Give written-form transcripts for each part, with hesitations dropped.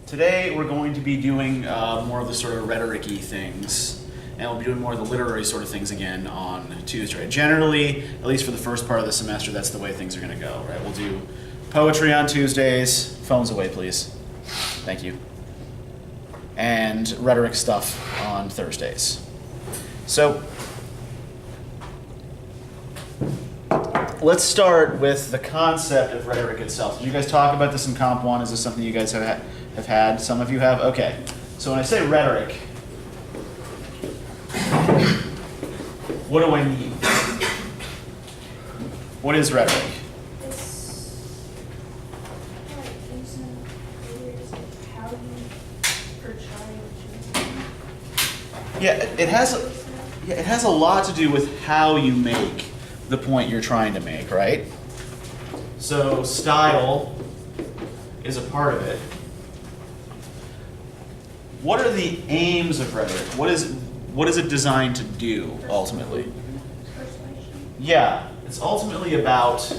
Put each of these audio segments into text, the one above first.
Today we're going to be doing more of the sort of rhetoric-y things, and we'll be doing more of the literary sort of things again on Tuesday. Generally, at least for the first part of the semester, that's the way things are going to go, right? We'll do poetry on Tuesdays. Phones away, please. Thank you. And rhetoric stuff on Thursdays. So let's start with the concept of rhetoric itself. Did you guys talk about this in Comp 1? Is this something you guys have had? Some of you have? Okay. So when I say rhetoric, what do I mean? What is rhetoric? It's like using words, like how you portray what you're doing. It has a lot to do with how you make the point you're trying to make, right? So style is a part of it. What are the aims of rhetoric? What is it designed to do ultimately? Persuasion. Yeah, it's ultimately about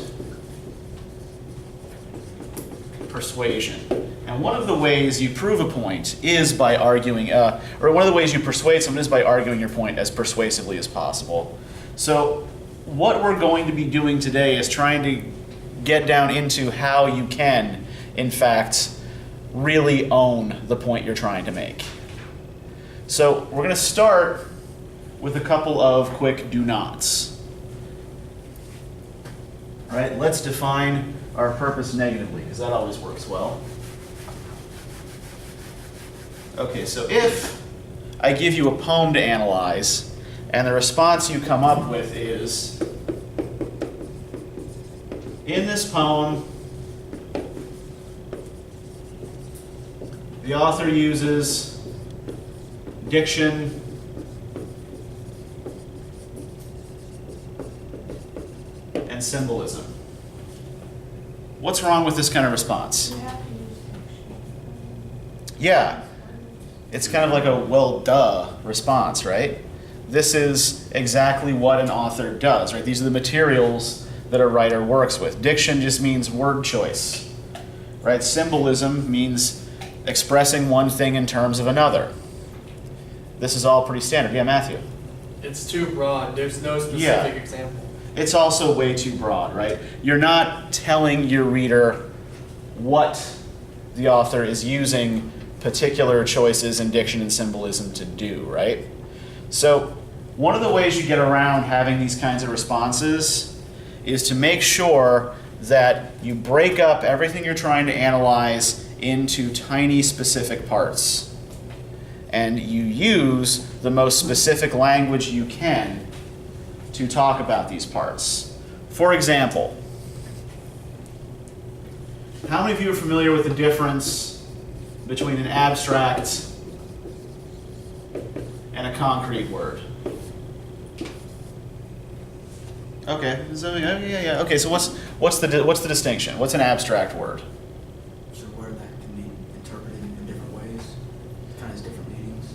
persuasion. And one of the ways you prove a point is by arguing, or one of the ways you persuade someone is by arguing your point as persuasively as possible. So what we're going to be doing today is trying to get down into how you can, in fact, really own the point you're trying to make. So we're going to start with a couple of quick do-nots. All right, let's define our purpose negatively, because that always works well. Okay, so if I give you a poem to analyze, and the response you come up with is, in this poem, the author uses diction and symbolism. What's wrong with this kind of response? You have to use diction. Yeah, it's kind of like a well, duh response, right? This is exactly what an author does, right? These are the materials that a writer works with. Diction just means word choice, right? Symbolism means expressing one thing in terms of another. This is all pretty standard. Yeah, Matthew? It's too broad. There's no specific example. It's also way too broad, right? You're not telling your reader what the author is using particular choices in diction and symbolism to do, right? So one of the ways you get around having these kinds of responses is to make sure that you break up everything you're trying to analyze into tiny specific parts. And you use the most specific language you can to talk about these parts. For example, how many of you are familiar with the difference between an abstract and a concrete word? Okay, so yeah. Okay, so what's the distinction? What's an abstract word? It's a word that can be interpreted in different ways. It kind of has different meanings.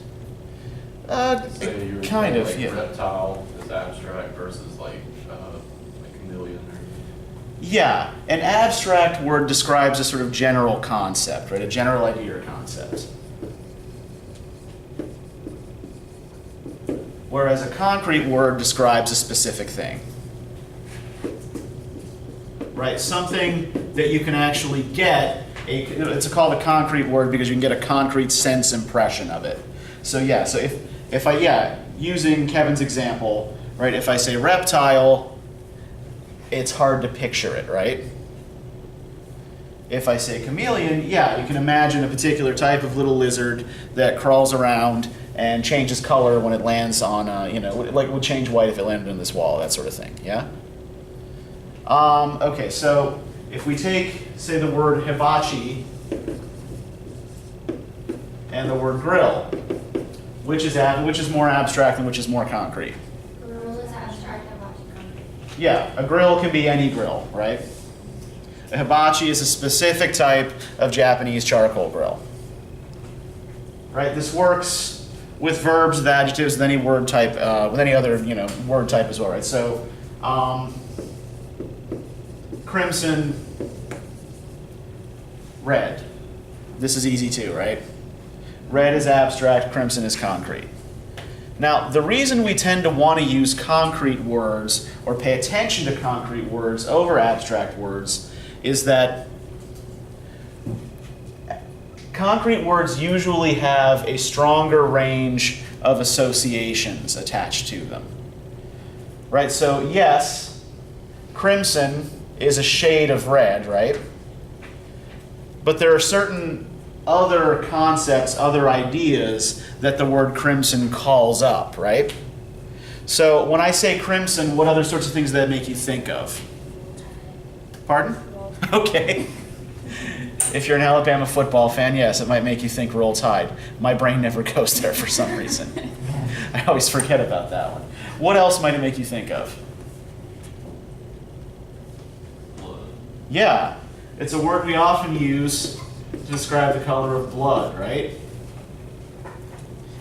Say you were Kind saying, of, like, yeah. reptile is abstract versus like a chameleon. Yeah, an abstract word describes a sort of general concept, right? A general idea or concept. Whereas a concrete word describes a specific thing. Right? Something that you can actually get, it's called a concrete word because you can get a concrete sense impression of it. So yeah, so if I, using Kevin's example, right, if I say reptile, it's hard to picture it, right? If I say chameleon, yeah, you can imagine a particular type of little lizard that crawls around and changes color when it lands on, like would change white if it landed on this wall, that sort of thing, yeah? Okay, so if we take, say, the word hibachi and the word grill, which is more abstract and which is more concrete? Grill is abstract and logic concrete. Yeah, a grill can be any grill, right? A hibachi is a specific type of Japanese charcoal grill. Right? This works with verbs, with adjectives, with any word type, with any other word type as well, right? So, crimson, red, This is easy too, right? Red is abstract, crimson is concrete. Now, the reason we tend to want to use concrete words or pay attention to concrete words over abstract words is that concrete words usually have a stronger range of associations attached to them. Right? So, yes, crimson is a shade of red, right? But there are certain other concepts, other ideas that the word crimson calls up, right? So when I say crimson, what other sorts of things does that make you think of? Pardon? Okay. If you're an Alabama football fan, yes, it might make you think Roll Tide. My brain never goes there for some reason. I always forget about that one. What else might it make you think of? Blood. Yeah, it's a word we often use to describe the color of blood, right?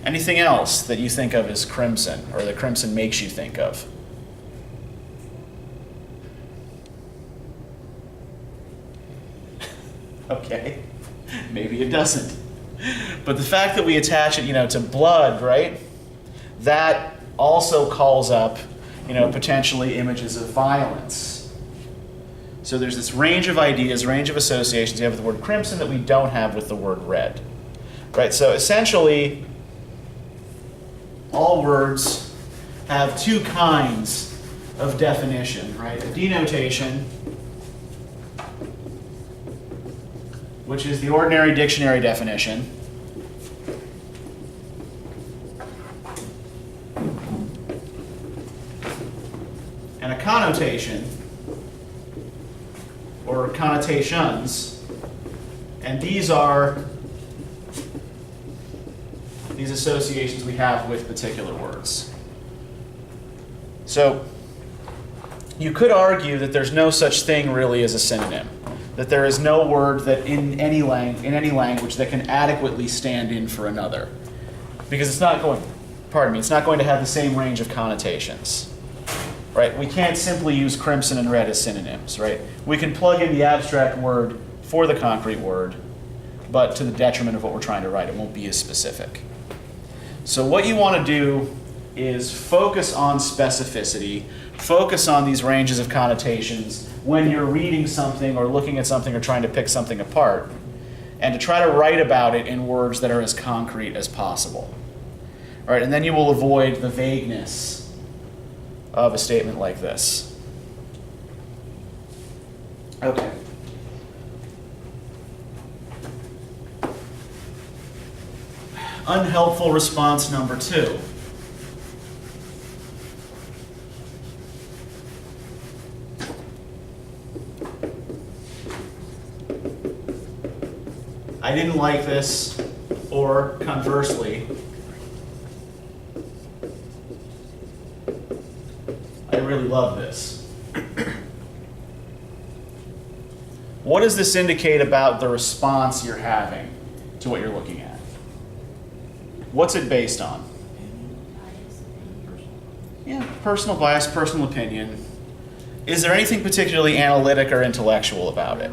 Anything else that you think of as crimson, or that crimson makes you think of? Okay, maybe it doesn't. But the fact that we attach it, to blood, right? That also calls up, potentially images of violence. So there's this range of ideas, range of associations you have with the word crimson that we don't have with the word red. Right? So essentially, all words have two kinds of definition, right? A denotation, which is the ordinary dictionary definition. And a connotation, or connotations, and these are these associations we have with particular words. So you could argue that there's no such thing really as a synonym, that there is no word that in any language that can adequately stand in for another, because it's not going to have the same range of connotations. Right? We can't simply use crimson and red as synonyms, right? We can plug in the abstract word for the concrete word, but to the detriment of what we're trying to write. It won't be as specific. So what you want to do is focus on specificity, focus on these ranges of connotations when you're reading something or looking at something or trying to pick something apart, and to try to write about it in words that are as concrete as possible. All right, and then you will avoid the vagueness of a statement like this. Okay. Unhelpful response number 2. I didn't like this, or conversely, I really love this. What does this indicate about the response you're having to what you're looking at? What's it based on? Yeah, personal bias, personal opinion. Is there anything particularly analytic or intellectual about it?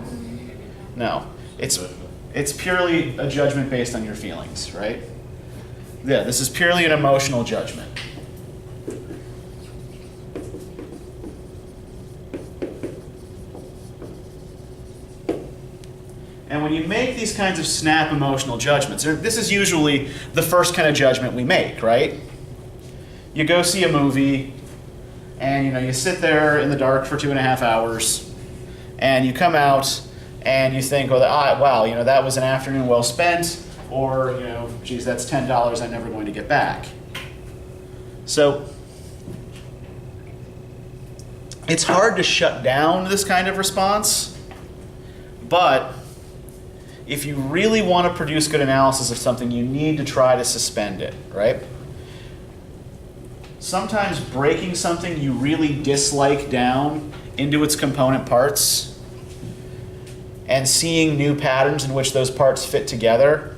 No. It's purely a judgment based on your feelings, right? Yeah, this is purely an emotional judgment. And when you make these kinds of snap emotional judgments, this is usually the first kind of judgment we make, right? You go see a movie, and you sit there in the dark for 2.5 hours, and you come out, and you think, wow, that was an afternoon well spent, or, geez, that's $10 I'm never going to get back. So it's hard to shut down this kind of response, but if you really want to produce good analysis of something, you need to try to suspend it, right? Sometimes breaking something you really dislike down into its component parts and seeing new patterns in which those parts fit together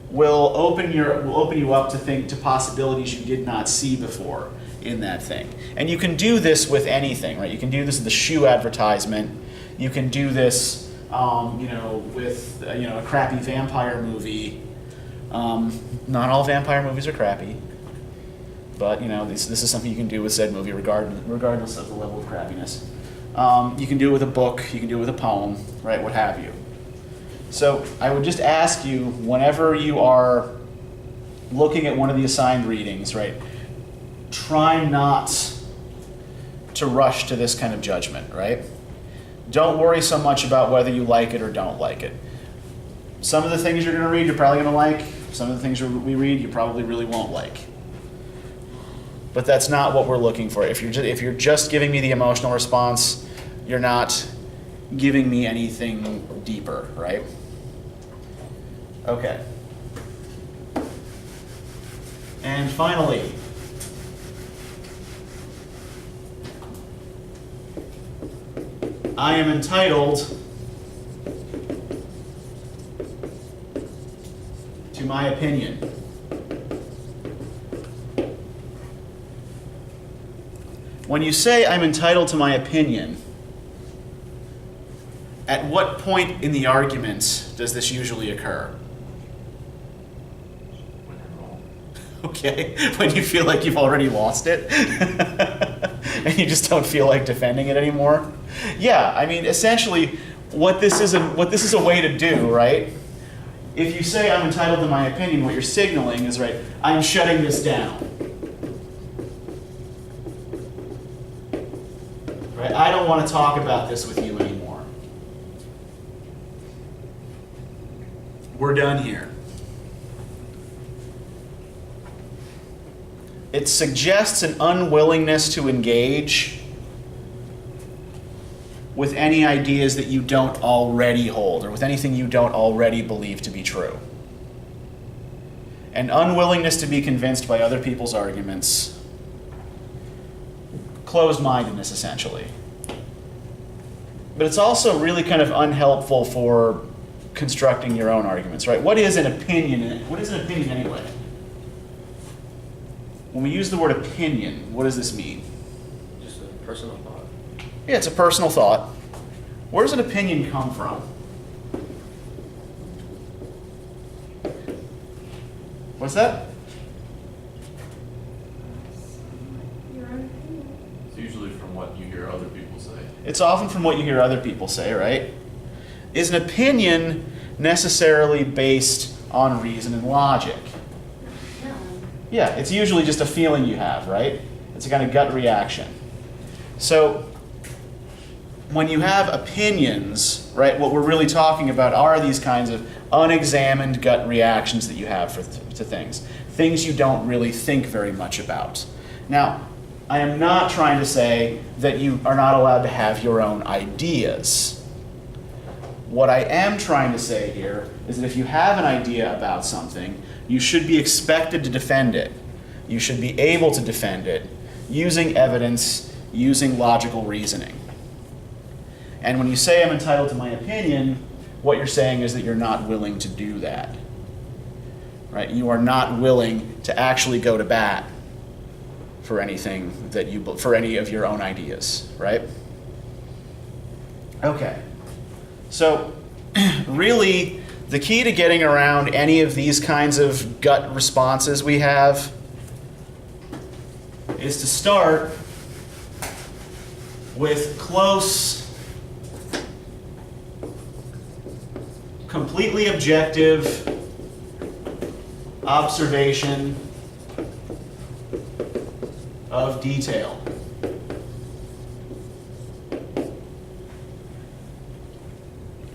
will open you up to possibilities you did not see before in that thing. And you can do this with anything, right? You can do this with the shoe advertisement. You can do this with a crappy vampire movie. Not all vampire movies are crappy, but this is something you can do with said movie regardless of the level of crappiness. You can do it with a book, you can do it with a poem, right? What have you. So I would just ask you, whenever you are looking at one of the assigned readings, right, try not to rush to this kind of judgment, right? Don't worry so much about whether you like it or don't like it. Some of the things you're going to read, you're probably going to like. Some of the things we read, you probably really won't like. But that's not what we're looking for. If you're just giving me the emotional response, you're not giving me anything deeper, right? Okay. And finally, I am entitled to my opinion. When you say I'm entitled to my opinion, at what point in the argument does this usually occur? When you're wrong. Okay, when you feel like you've already lost it and you just don't feel like defending it anymore. Yeah, I mean, essentially, what this is a way to do, right? If you say I'm entitled to my opinion, what you're signaling is, right, I'm shutting this down. Right? I don't want to talk about this with you anymore. We're done here. It suggests an unwillingness to engage with any ideas that you don't already hold, or with anything you don't already believe to be true. An unwillingness to be convinced by other people's arguments. Closed-mindedness, essentially. But it's also really kind of unhelpful for constructing your own arguments, right? What is an opinion? What is an opinion anyway? When we use the word opinion, what does this mean? Just a personal thought. Yeah, it's a personal thought. Where does an opinion come from? What's that? Your own opinion. It's usually from what you hear other people say. It's often from what you hear other people say, right? Is an opinion necessarily based on reason and logic? No. Yeah, it's usually just a feeling you have, right? It's a kind of gut reaction. So when you have opinions, right, what we're really talking about are these kinds of unexamined gut reactions that you have to things you don't really think very much about. Now, I am not trying to say that you are not allowed to have your own ideas. What I am trying to say here is that if you have an idea about something, you should be expected to defend it. You should be able to defend it using evidence, using logical reasoning. And when you say I'm entitled to my opinion, what you're saying is that you're not willing to do that. Right? You are not willing to actually go to bat for anything for any of your own ideas, right? Okay. So really, the key to getting around any of these kinds of gut responses we have is to start with close, completely objective observation of detail.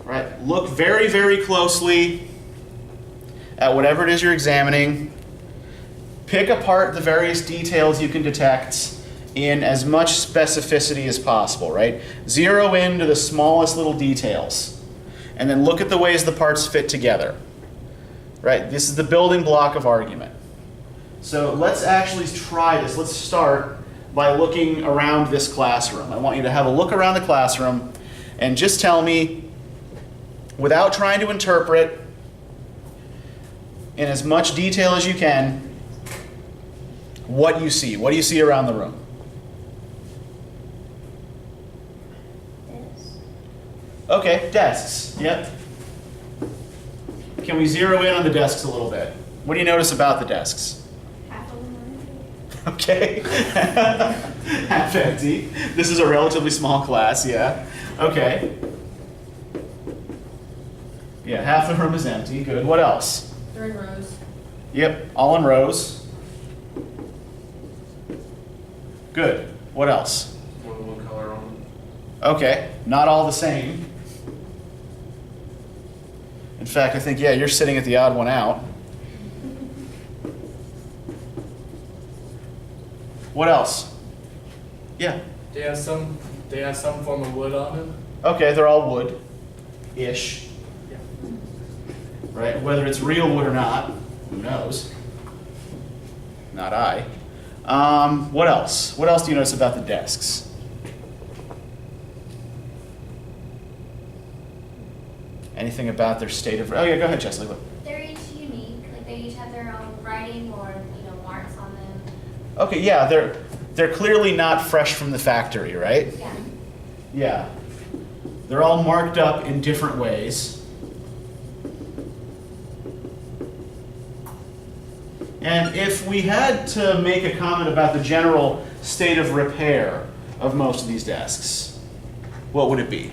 Right? Look very, very closely at whatever it is you're examining. Pick apart the various details you can detect in as much specificity as possible, right? Zero in to the smallest little details. And then look at the ways the parts fit together. Right? This is the building block of argument. So let's actually try this. Let's start by looking around this classroom. I want you to have a look around the classroom and just tell me, without trying to interpret, in as much detail as you can, what you see. What do you see around the room? This. Okay, desks. Yep. Can we zero in on the desks a little bit? What do you notice about the desks? Half of them are empty. Okay. Half empty. This is a relatively small class, yeah. Okay. Yeah, half the room is empty. Good. What else? They're in rows. Yep, all in rows. Good. What else? One color on Okay, not all the same. In fact, I think, yeah, you're sitting at the odd one out. What else? Yeah. They have some form of wood on them. Okay, they're all wood-ish. Yeah. Right? Whether it's real wood or not, who knows? Not I. What else? What else do you notice about the desks? Anything about their state of... Oh yeah, go ahead, Chesley. They're each unique. Like they each have their own writing or marks on them. Okay, yeah, they're clearly not fresh from the factory, right? Yeah. Yeah. They're all marked up in different ways. And if we had to make a comment about the general state of repair of most of these desks, what would it be?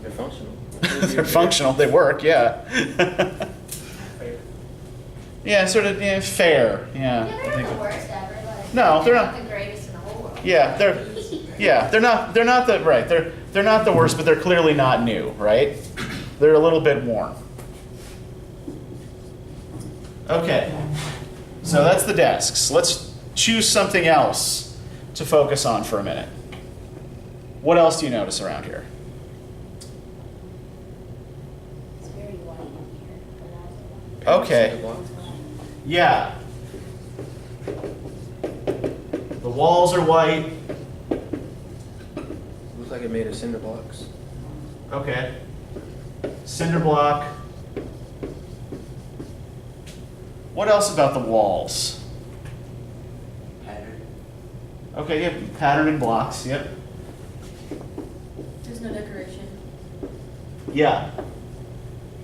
They're functional. They're functional, they work, yeah. Yeah, sort of, yeah, fair, yeah. Yeah, I they're think- not the worst ever. Like, No, they're not. the greatest in the whole world. Yeah, they're not the, right, they're not the worst, but they're clearly not new, right? They're a little bit worn. Okay, so that's the desks. Let's choose something else to focus on for a minute. What else do you notice around here? It's very white in here. The walls are white. Okay. Yeah. The walls are white. Looks like it made of cinder blocks. Okay. Cinder block. What else about the walls? Pattern. Okay, yeah, pattern and blocks, yep. There's no decoration. Yeah.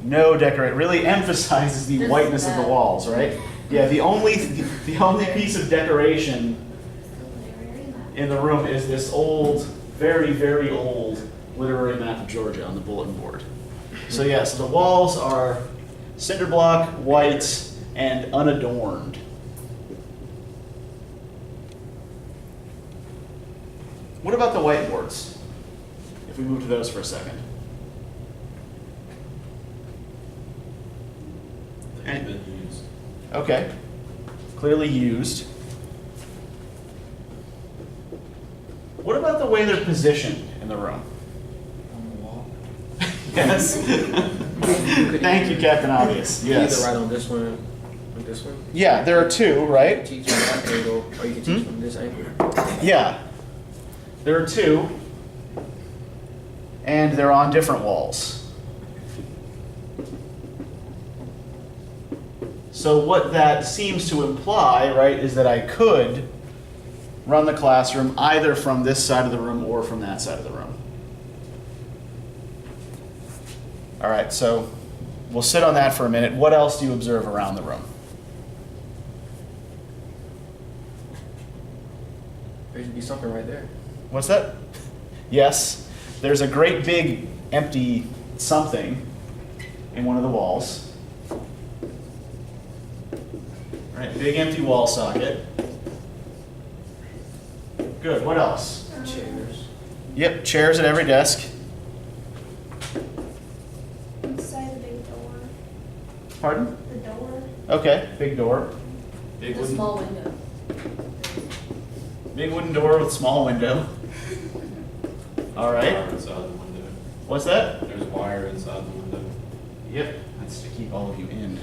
No decorate, really emphasizes the This whiteness is of the bad. walls, right? Yeah, the only piece of decoration They're very loud. in the room is this old, very, very old literary map of Georgia on the bulletin board. So yeah, so the walls are cinder block, white, and unadorned. What about the whiteboards? If we move to those for a second. They've been used. Okay. Clearly used. What about the way they're positioned in the room? On the wall. Yes. Thank you, Captain Obvious. You can Yes. either write on this one or this one. Yeah, there are two, You can right? teach from that angle, or you can teach from this angle. Yeah. There are two. And they're on different walls. So what that seems to imply, right, is that I could run the classroom either from this side of the room or from that side of the room. All right, so we'll sit on that for a minute. What else do you observe around the room? There should be something right there. What's that? Yes, there's a great big empty something in one of the walls. Right, big empty wall socket. Good, what else? Chairs. Yep, chairs at every desk. Inside the big door. Pardon? The door. Okay, big door. Big The wooden, small window. big wooden door with small window. All right, Wire inside the window. what's that? There's wire inside the window. Yep, that's to keep all of you in.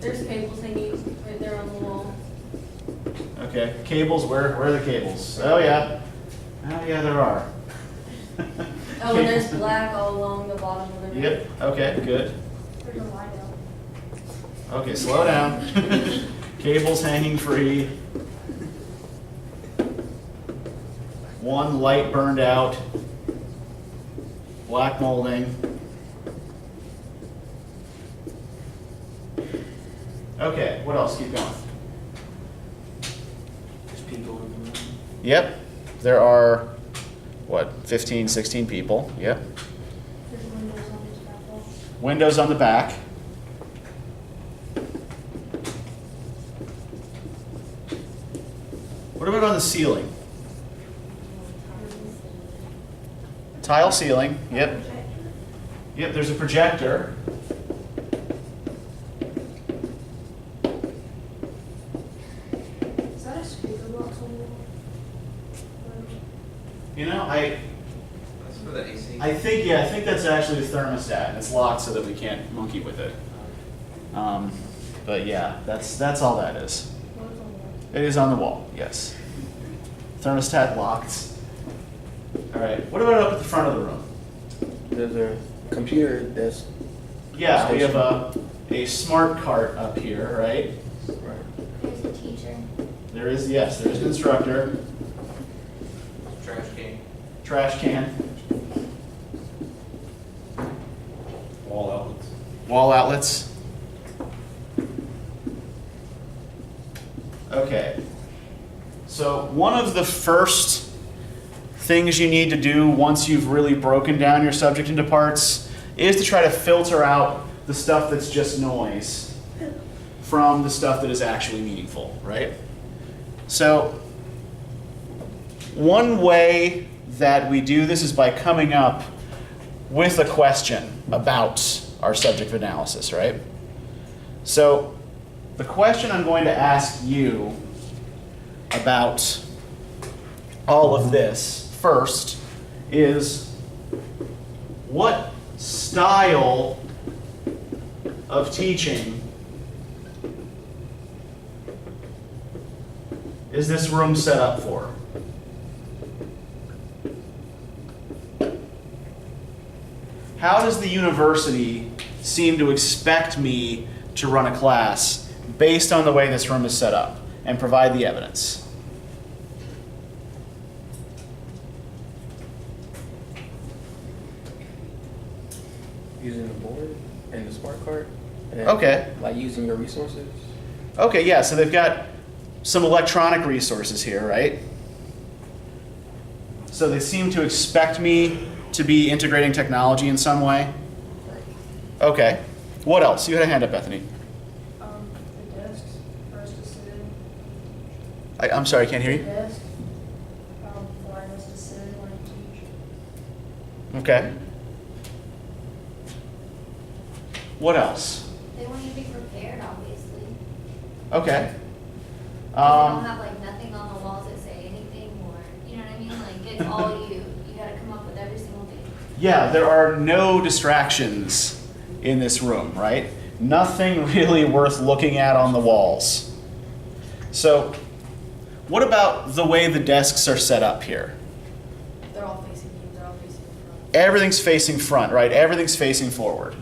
There's cables hanging right there on the wall. Okay, cables, where are the cables? Oh yeah, there are. Oh, and there's black all along the bottom of the room. Yep, okay, good. There's a light out. Okay, slow down. Cables hanging free. one light burned out, black molding. Okay, what else? Keep going. There's people in the room. Yep, there are, what, 15, 16 people, yep. There's windows on this back wall. Windows on the back. What about on the ceiling? Tile ceiling, yep. Yep, there's a projector. Is that a speaker box on the wall? You know, That's for the AC. I think that's actually a thermostat, and it's locked so that we can't monkey with it. But yeah, that's all that is. What's on the wall? It is on the wall, yes. Thermostat locked. All right, what about up at the front of the room? There's a computer desk. Yeah, we have a smart cart up here, right? Right. There's a teacher. There is, yes, there's an instructor, Trash can. trash can, Wall outlets. wall outlets. Okay. So one of the first things you need to do once you've really broken down your subject into parts is to try to filter out the stuff that's just noise from the stuff that is actually meaningful, right? So one way that we do this is by coming up with a question about our subject of analysis, right? So the question I'm going to ask you about all of this first is, what style of teaching is this room set up for? How does the university seem to expect me to run a class based on the way this room is set up, and provide the evidence? Using the board and the smart card. And Okay. Like using your resources. Okay, yeah, so they've got some electronic resources here, right? So they seem to expect me to be integrating technology in some way. Okay. What else? You had a hand up, Bethany. The desks for us to sit in. I'm sorry, I can't hear you. Desk, for us to sit in when you teach. Okay. What else? They want you to be prepared, obviously. Okay. They don't have like nothing on the walls that say anything, or, you know what I mean? Like, it's all you. You gotta come up with every single thing. Yeah, there are no distractions in this room, right? Nothing really worth looking at on the walls. So, what about the way the desks are set up here? They're all facing you, they're all facing the front. Everything's facing front, right? Everything's facing forward,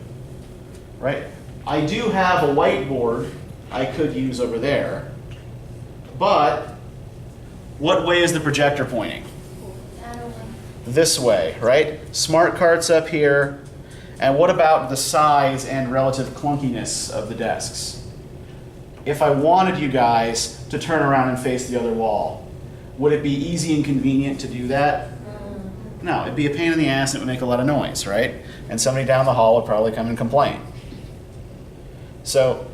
right? I do have a whiteboard I could use over there, but what way is the projector pointing? I don't know. This way, right? Smart carts up here. And what about the size and relative clunkiness of the desks? If I wanted you guys to turn around and face the other wall, would it be easy and convenient to do that? No, it'd be a pain in the ass and it would make a lot of noise, right? And somebody down the hall would probably come and complain. So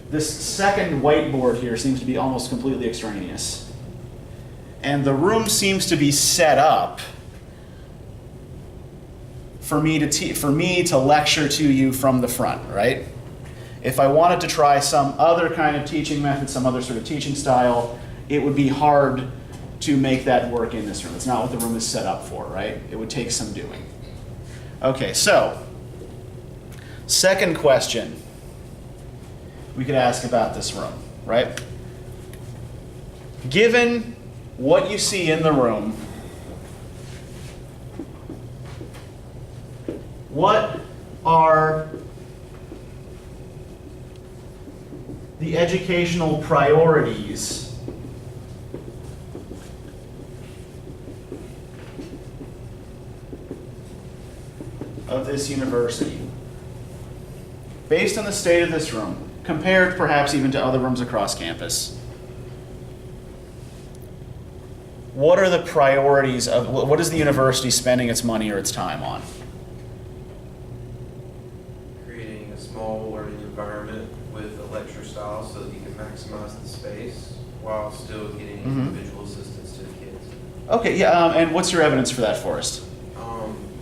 this second whiteboard here seems to be almost completely extraneous. And the room seems to be set up for me to lecture to you from the front, right? If I wanted to try some other kind of teaching method, some other sort of teaching style, it would be hard to make that work in this room. It's not what the room is set up for, right? It would take some doing. Okay, so second question we could ask about this room, right? Given what you see in the room, what are the educational priorities of this university, based on the state of this room, compared perhaps even to other rooms across campus, what are the priorities of, what is the university spending its money or its time on? Creating a small learning environment with a lecture style so that you can maximize the space while still getting individual assistance to the kids. Okay, yeah, and what's your evidence for that, Forrest?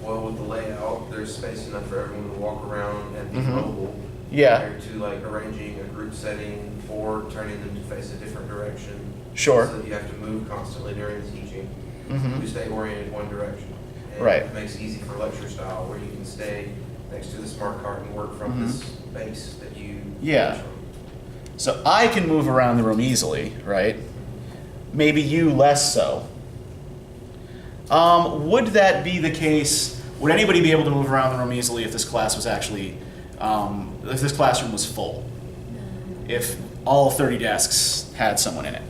Well, with the layout, there's space enough for everyone to walk around and be mobile. Yeah. Compared to like arranging a group setting or turning them to face a different direction. Sure. So that you have to move constantly during the teaching. Mhm. You stay oriented one direction. And Right. It makes it easy for lecture style where you can stay next to the smart cart and work from this base that you Yeah. teach from. So I can move around the room easily, right? Maybe you less so. Would that be the case? Would anybody be able to move around the room easily if this class was actually, if this classroom was full? If all 30 desks had someone in it?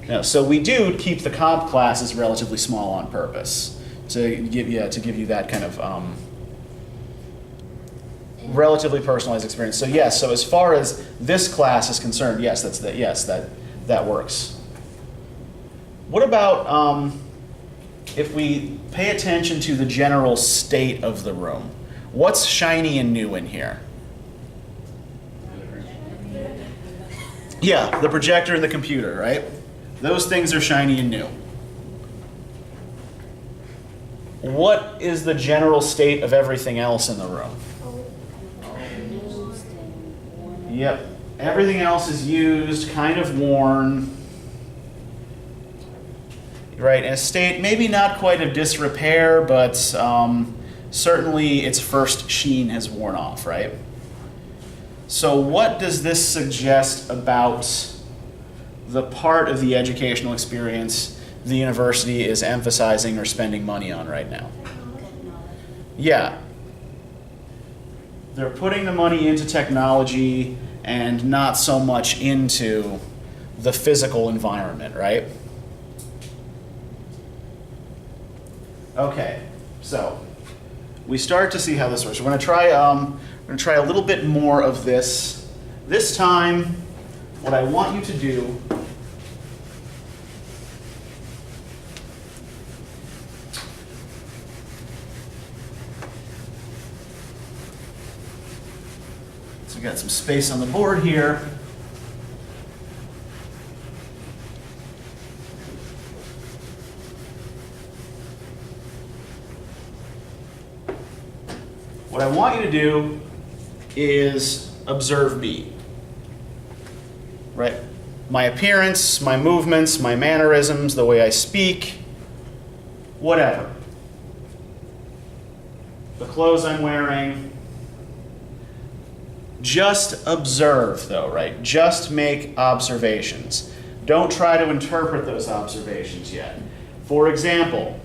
No. So we do keep the comp classes relatively small on purpose to give you that kind of relatively personalized experience. So yes. So as far as this class is concerned, yes, that works. What about if we pay attention to the general state of the room? What's shiny and new in here? Yeah, the projector and the computer, right? Those things are shiny and new. What is the general state of everything else in the room? Yep. Everything else is used, kind of worn. Right, in a state maybe not quite of disrepair, but certainly its first sheen has worn off, right? So what does this suggest about the part of the educational experience the university is emphasizing or spending money on right now? Yeah. They're putting the money into technology and not so much into the physical environment, right? Okay, so we start to see how this works. We're going to try a little bit more of this. This time, what I want you to do so we got some space on the board here. What I want you to do is observe me, right? My appearance, my movements, my mannerisms, the way I speak, whatever. The clothes I'm wearing. Just observe though, right? Just make observations. Don't try to interpret those observations yet. For example,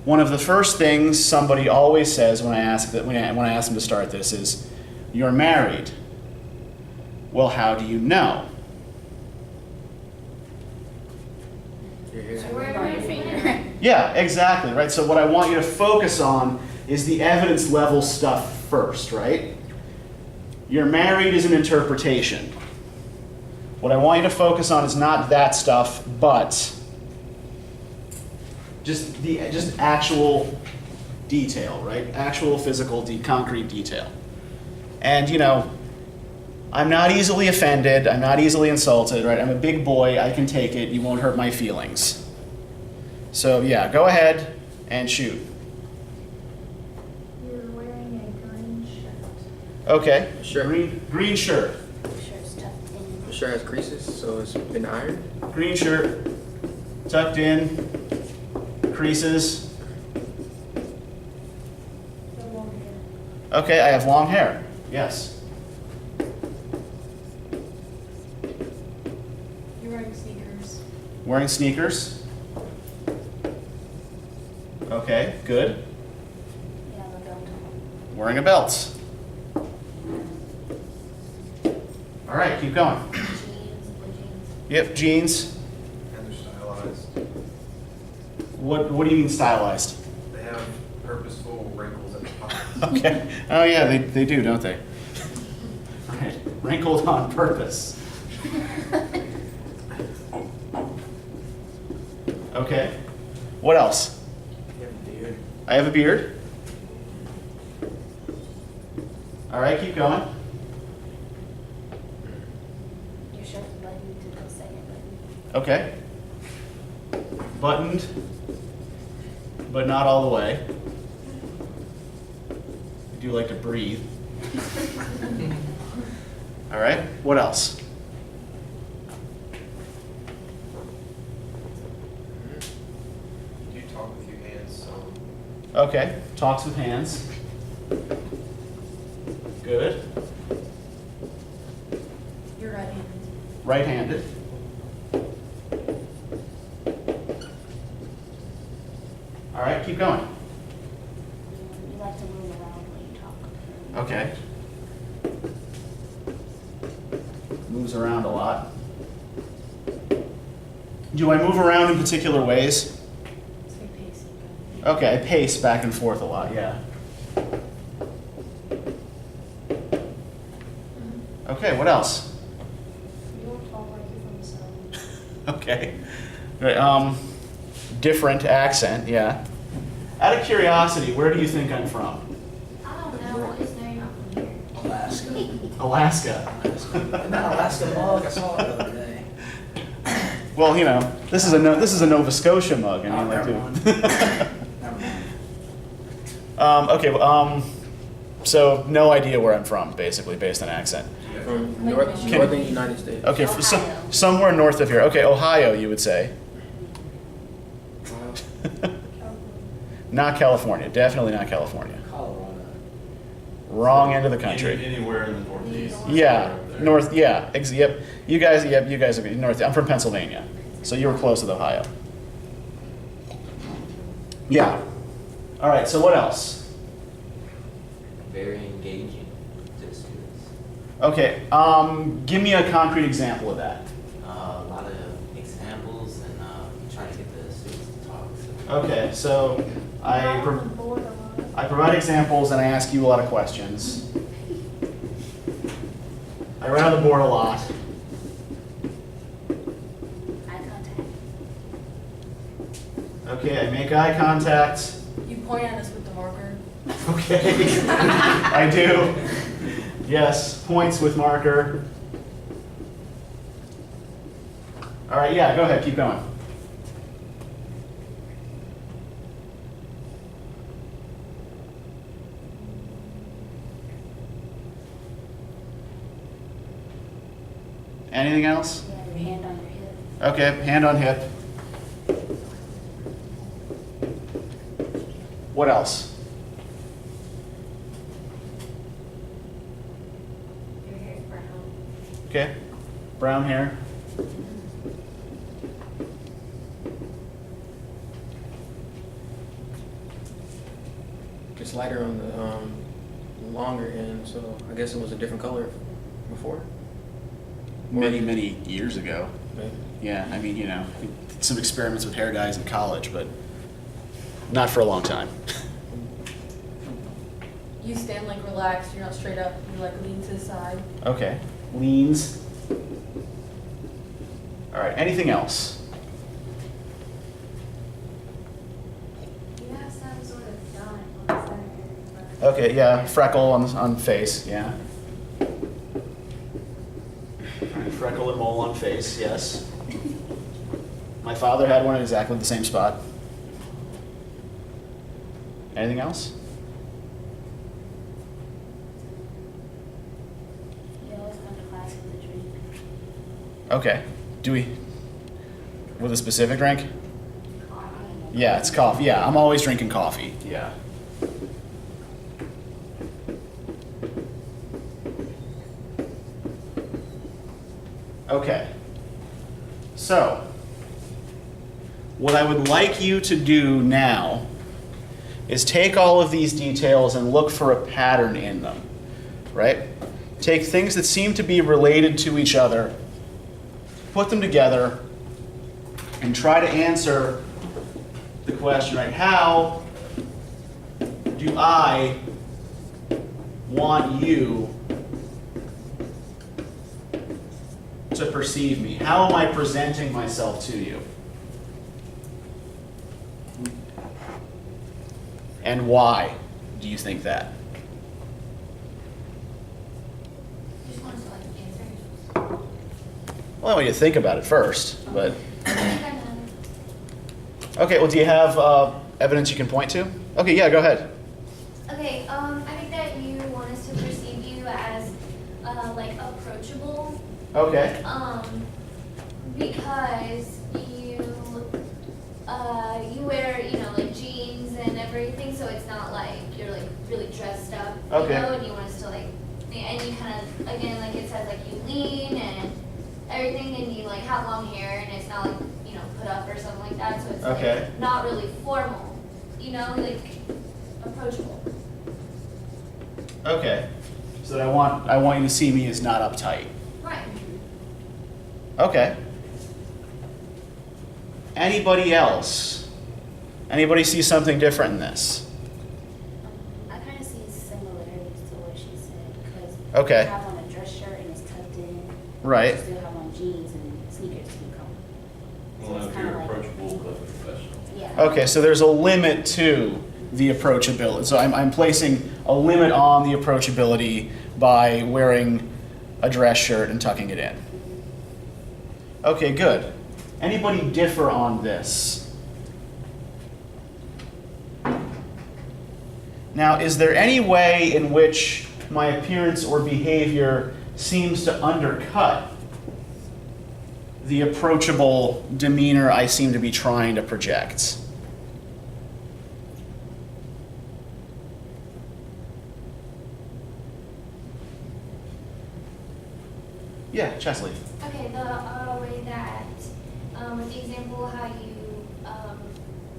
one of the first things somebody always says when I ask them to start this is, "You're married." Well, how do you know? You're here. Yeah, exactly, right? So what I want you to focus on is the evidence level stuff first, right? "You're married" is an interpretation. What I want you to focus on is not that stuff, but just actual detail, right? Actual physical, concrete detail. And I'm not easily offended. I'm not easily insulted, right? I'm a big boy. I can take it. You won't hurt my feelings. So yeah, go ahead and shoot. You're wearing a green shirt. Okay. Sure. Green shirt. The shirt has creases, so it's been ironed. Green shirt. Tucked in. Creases. The long hair. Okay, I have long hair. Yes. You're wearing sneakers. Wearing sneakers. Okay, good. Yeah, the belt. Wearing a belt. All right, keep going. Jeans, blue jeans. Yep, jeans. And they're stylized. What do you mean stylized? They have purposeful little wrinkles at the pockets. Okay. Oh yeah, they do, don't they? Right. Wrinkled on purpose. Okay. What else? You have a beard. I have a beard. All right, keep going. Your shirt's buttoned to the second button. Okay. Buttoned, but not all the way. I do like to breathe. All right, what else? You talk with your hands, so Okay, talks with hands. Good. You're right-handed. Right-handed. All right, keep going. You like to move around when you talk. Okay. Moves around a lot. Do I move around in particular ways? Say pacing. Okay, I pace back and forth a lot, yeah. Okay, what else? You don't talk like you're from the south. Okay. Right, different accent, yeah. Out of curiosity, where do you think I'm from? I don't know, I just know you're not from here. Alaska. Alaska. And that Alaska mug, I saw it the other day. Well, you know, this is a Nova Scotia mug. I mean, Oh, like, never mind. dude. Never mind. Okay, so no idea where I'm from, basically, based on accent. From Like north, Michigan. northern United States. Okay, Ohio. somewhere north of here. Okay, Ohio, you would say. Not California. Definitely not California. Colorado. Wrong end of the country. Anywhere in the Northeast. Yeah, Right there. north. Yeah, yep. You guys are north. I'm from Pennsylvania, so you were close with Ohio. Yeah. All right. So what else? Very engaging to the students. Okay. Give me a concrete example of that. A lot of examples and trying to get the students to talk. So. Okay. So I You're on the board a lot. I provide examples and I ask you a lot of questions. I write on the board a lot. Eye contact. Okay. I make eye contact. You point at us with the marker. Okay. I do. Yes, points with marker. All right, yeah, go ahead, keep going. Anything else? You have your hand on your hip. Okay, hand on hip. What else? Your hair is brown. Okay, brown hair. It's lighter on the longer end, so I guess it was a different color before. Many, many years ago. Maybe. Yeah, I mean, you know, did some experiments with hair dyes in college, but not for a long time. You stand like relaxed, you're not straight up, you like lean to the side. Okay, leans. All right, anything else? You have some sort of dot on the center. Okay, yeah, freckle on face, yeah. All right, freckle and mole on face, yes. My father had one in exactly the same spot. Anything else? You always come to class with a drink. Okay, do we, with a specific drink? Coffee. Yeah, it's coffee, yeah, I'm always drinking coffee, yeah. Okay, so what I would like you to do now is take all of these details and look for a pattern in them, right? Take things that seem to be related to each other, put them together, and try to answer the question, right? How do I want you to perceive me? How am I presenting myself to you? And why do you think that? You just want us to like answer. Well, I want you to think about it first, but. I think I know. Okay, well, do you have evidence you can point to? Okay, yeah, go ahead. Okay, I think that you want us to perceive you as like approachable. Okay. Because you wear, you know, like jeans and everything, so it's not like you're like really dressed up, Okay. you know, and you want us to like, and you kind of, again, like it says, like you lean and everything, and you like have long hair, and it's not like, you know, put up or something like that, so it's Okay. like not really formal, you know, like approachable. Okay. So that I want you to see me as not uptight. Right. Okay. Anybody else? Anybody see something different in this? I kind of see similarities to what she said, because Okay. you have on a dress shirt and it's tucked in. Right. You still have on jeans and sneakers to be comfortable. Well, it's if kinda you're like- approachable but professional. Yeah. Okay, so there's a limit to the approachability. So I'm placing a limit on the approachability by wearing a dress shirt and tucking it in. Okay, good. Anybody differ on this? Now, is there any way in which my appearance or behavior seems to undercut the approachable demeanor I seem to be trying to project? Yeah, Chesley. Okay, the way that, with the example how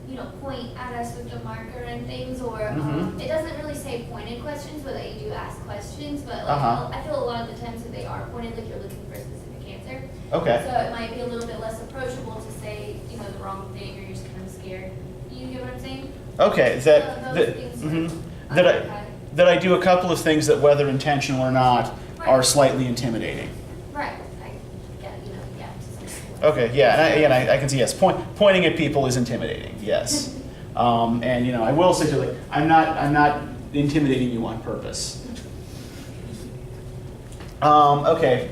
you know, point at us with the marker and things, or Mhm. it doesn't really say pointed questions, but that you do ask questions, but like Uh-huh. I feel a lot of the times that they are pointed, like you're looking for a specific answer. Okay. So it might be a little bit less approachable to say, you know, the wrong thing, or you're just kind of scared. You get what I'm saying? Okay, So that those things mhm. are that undercut. that I do a couple of things that, whether intentional or not, are Right. slightly intimidating. Right, yeah, you know, yeah. to some extent. Okay, yeah, and I can see, yes, pointing at people is intimidating, yes. And, you know, I will say to you, like, I'm not intimidating you on purpose. Okay,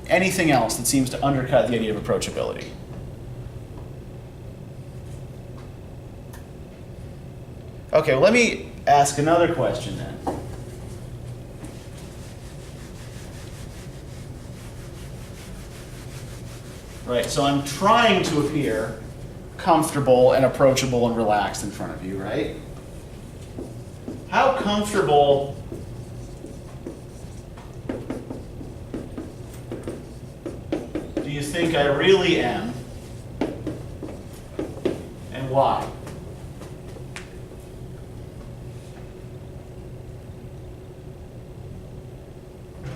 anything else that seems to undercut the idea of approachability? Okay, well, let me ask another question then. Right, so I'm trying to appear comfortable and approachable and relaxed in front of you, right? How comfortable do you think I really am? And why?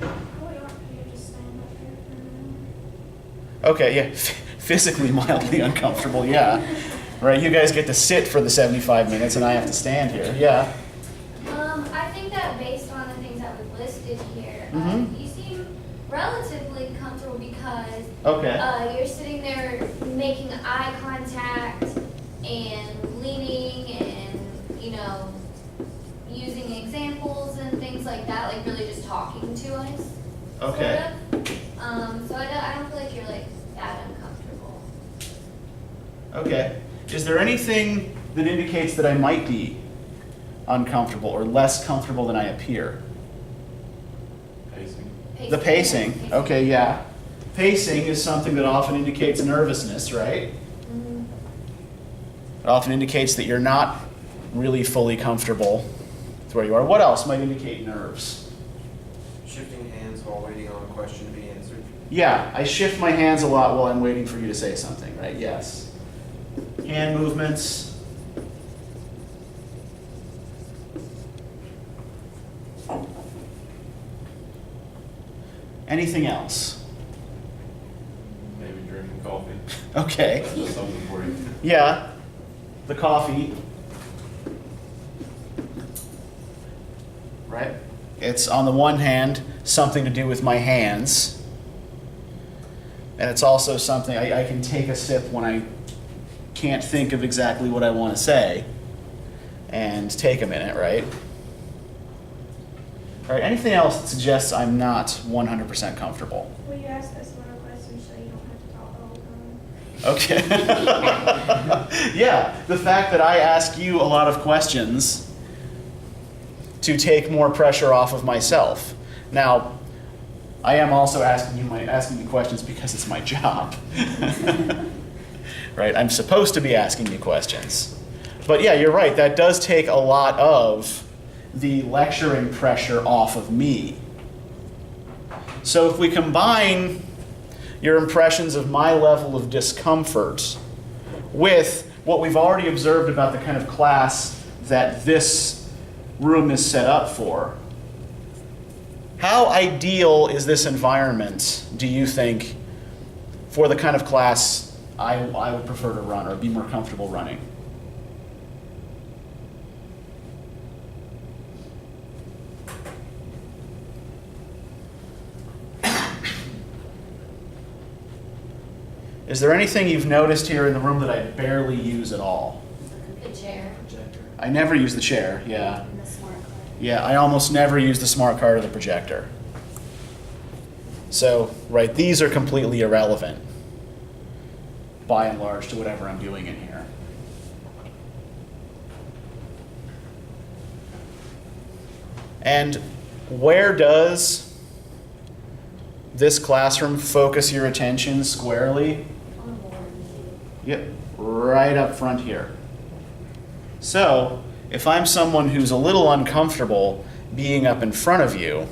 Oh, you want me to just stand up here for a minute? Okay, yeah, physically mildly uncomfortable, yeah. Right, you guys get to sit for the 75 minutes and I have to stand here, yeah. I think that based on the things that we've listed here, Mhm. you seem relatively comfortable because Okay, you're sitting there making eye contact and leaning and, you know, using examples and things like that, like really just talking to us. okay. Sort of. So I don't feel like you're like that uncomfortable. Okay. Is there anything that indicates that I might be uncomfortable or less comfortable than I appear? Pacing. The pacing, okay, yeah. Pacing is something that often indicates nervousness, right? Mhm. It often indicates that you're not really fully comfortable with where you are. What else might indicate nerves? Shifting hands while waiting on a question to be answered. Yeah, I shift my hands a lot while I'm waiting for you to say something, right? Yes. Hand movements. Anything else? Maybe drinking coffee. Okay. That's something for you. Yeah. The coffee. right? It's on the one hand something to do with my hands, and it's also something I can take a sip when I can't think of exactly what I want to say, and take a minute, right? All right, anything else that suggests I'm not 100% comfortable? Will you ask us more questions so you don't have to talk the whole time? Okay. Yeah, the fact that I ask you a lot of questions to take more pressure off of myself. Now, I am also asking you questions because it's my job. Right? I'm supposed to be asking you questions. But yeah, you're right. That does take a lot of the lecturing pressure off of me. So if we combine your impressions of my level of discomfort with what we've already observed about the kind of class that this room is set up for, how ideal is this environment, do you think, for the kind of class I would prefer to run or be more comfortable running? Is there anything you've noticed here in the room that I barely use at all? The chair. Projector. I never use the chair, yeah. And the smart card. Yeah, I almost never use the smart card or the projector. So, right, these are completely irrelevant, by and large, to whatever I'm doing in here. And where does this classroom focus your attention squarely? On board. Yep, right up front here. So, if I'm someone who's a little uncomfortable being up in front of you,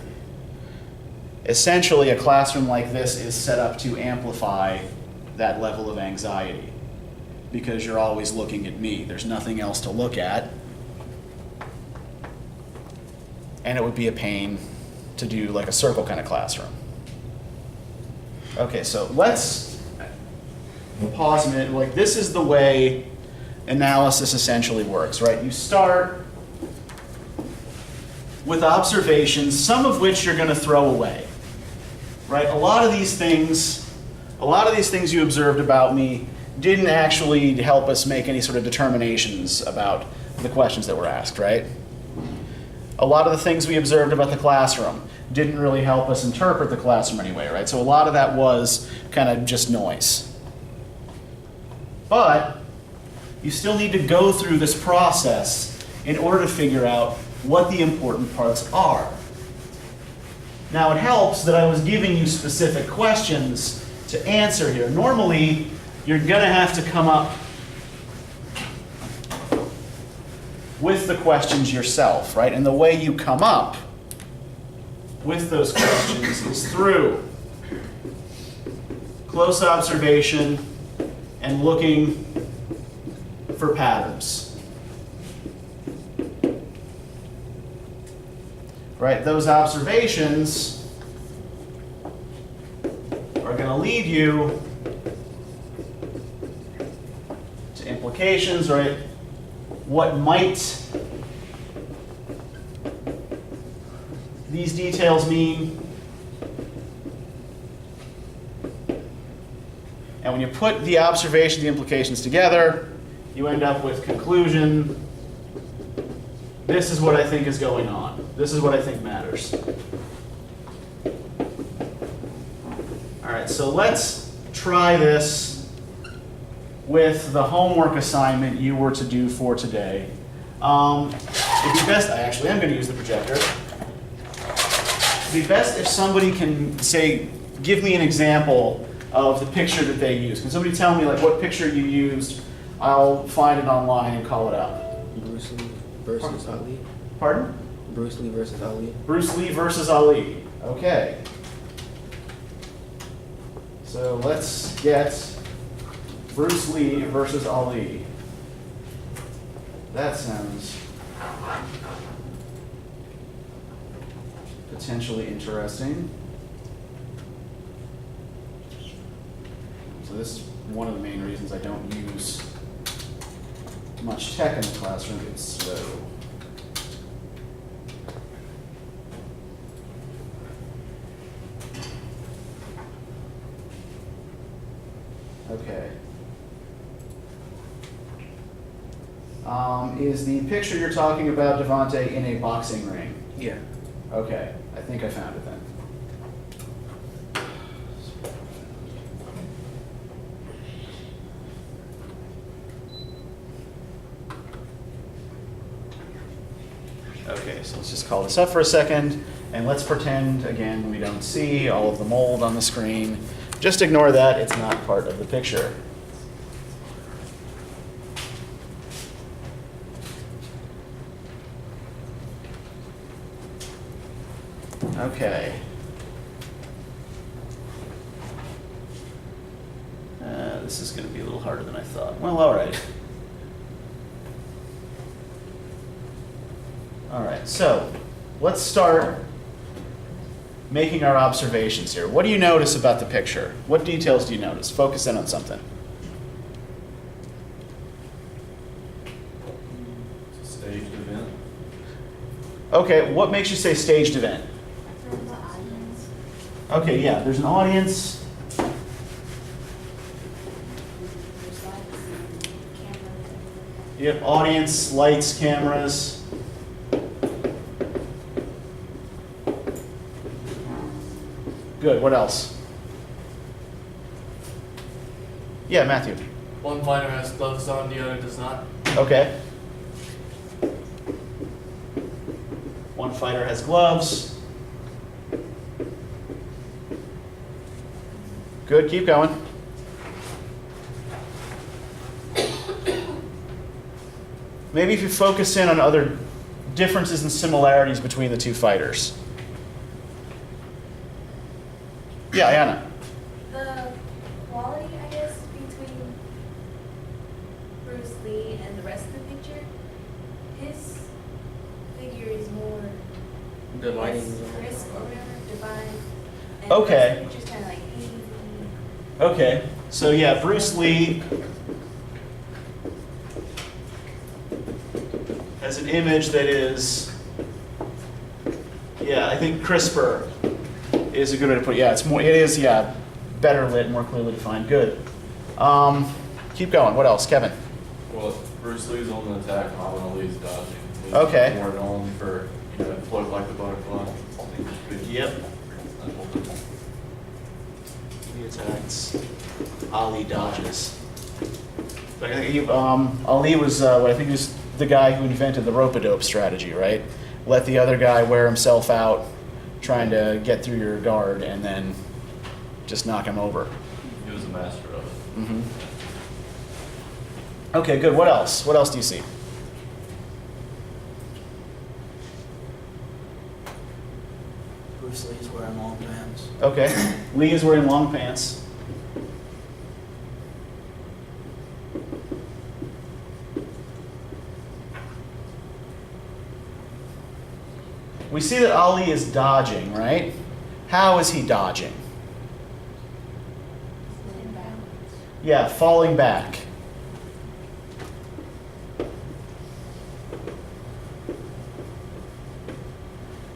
essentially a classroom like this is set up to amplify that level of anxiety because you're always looking at me. There's nothing else to look at. And it would be a pain to do like a circle kind of classroom. Okay, so let's pause a minute. Like, this is the way analysis essentially works, right? You start with observations, some of which you're going to throw away, right? A lot of these things you observed about me didn't actually help us make any sort of determinations about the questions that were asked, right? A lot of the things we observed about the classroom didn't really help us interpret the classroom anyway, right? So a lot of that was kind of just noise. But you still need to go through this process in order to figure out what the important parts are. Now, it helps that I was giving you specific questions to answer here. Normally, you're going to have to come up with the questions yourself, right? And the way you come up with those questions is through close observation and looking for patterns. Right? Those observations are going to lead you to implications, right? What might these details mean? And when you put the observation, the implications together, you end up with conclusion. This is what I think is going on. This is what I think matters. All right, so let's try this with the homework assignment you were to do for today. It'd be best, I actually am going to use the projector. It'd be best if somebody can say, give me an example of the picture that they used. Can somebody tell me like what picture you used? I'll find it online and call it up. Bruce Lee versus Ali. Pardon? Bruce Lee versus Ali. Bruce Lee versus Ali. Okay. So let's get Bruce Lee versus Ali. That sounds potentially interesting. So this is one of the main reasons I don't use much tech in the classroom. It's slow. Is the picture you're talking about Devontae in a boxing ring? Yeah. Okay, I think I found it then. Okay, so let's just call this up for a second, and let's pretend, again, we don't see all of the mold on the screen. Just ignore that, it's not part of the picture. Okay. This is going to be a little harder than I thought. Well, all right. All right, so let's start making our observations here. What do you notice about the picture? What details do you notice? Focus in on something. It's a staged event. Okay, what makes you say staged event? From the audience. Okay, yeah, there's an audience. There's lights and cameras. You have audience, lights, cameras. Good, what else? Yeah, Matthew. One fighter has gloves on, the other does not. Okay. One fighter has gloves. Good, keep going. Maybe if you focus in on other differences and similarities between the two fighters. Yeah, Anna. The quality, I guess, between Bruce Lee and the rest of the picture, his figure is more The lighting. crisp or whatever, divine. And Okay. the picture's kind of like hazy. Okay, so yeah, Bruce Lee has an image that is, yeah, I think crisper is a good way to put it. Yeah, it's more, it is, yeah, better lit, more clearly defined. Good. Keep going. What else, Kevin? Well, Bruce Lee's on the attack, Muhammad Ali's dodging. He's Okay. More known for, float like the butterfly. Yep. He attacks. Ali dodges. But I think Ali was, I think he was the guy who invented the rope-a-dope strategy, right? Let the other guy wear himself out trying to get through your guard and then just knock him over. He was a master of it. Mm-hmm. Okay, good. What else? What else do you see? Bruce Lee's wearing long pants. Okay. Lee is wearing long pants. We see that Ali is dodging, right? How is he dodging? Yeah, falling back.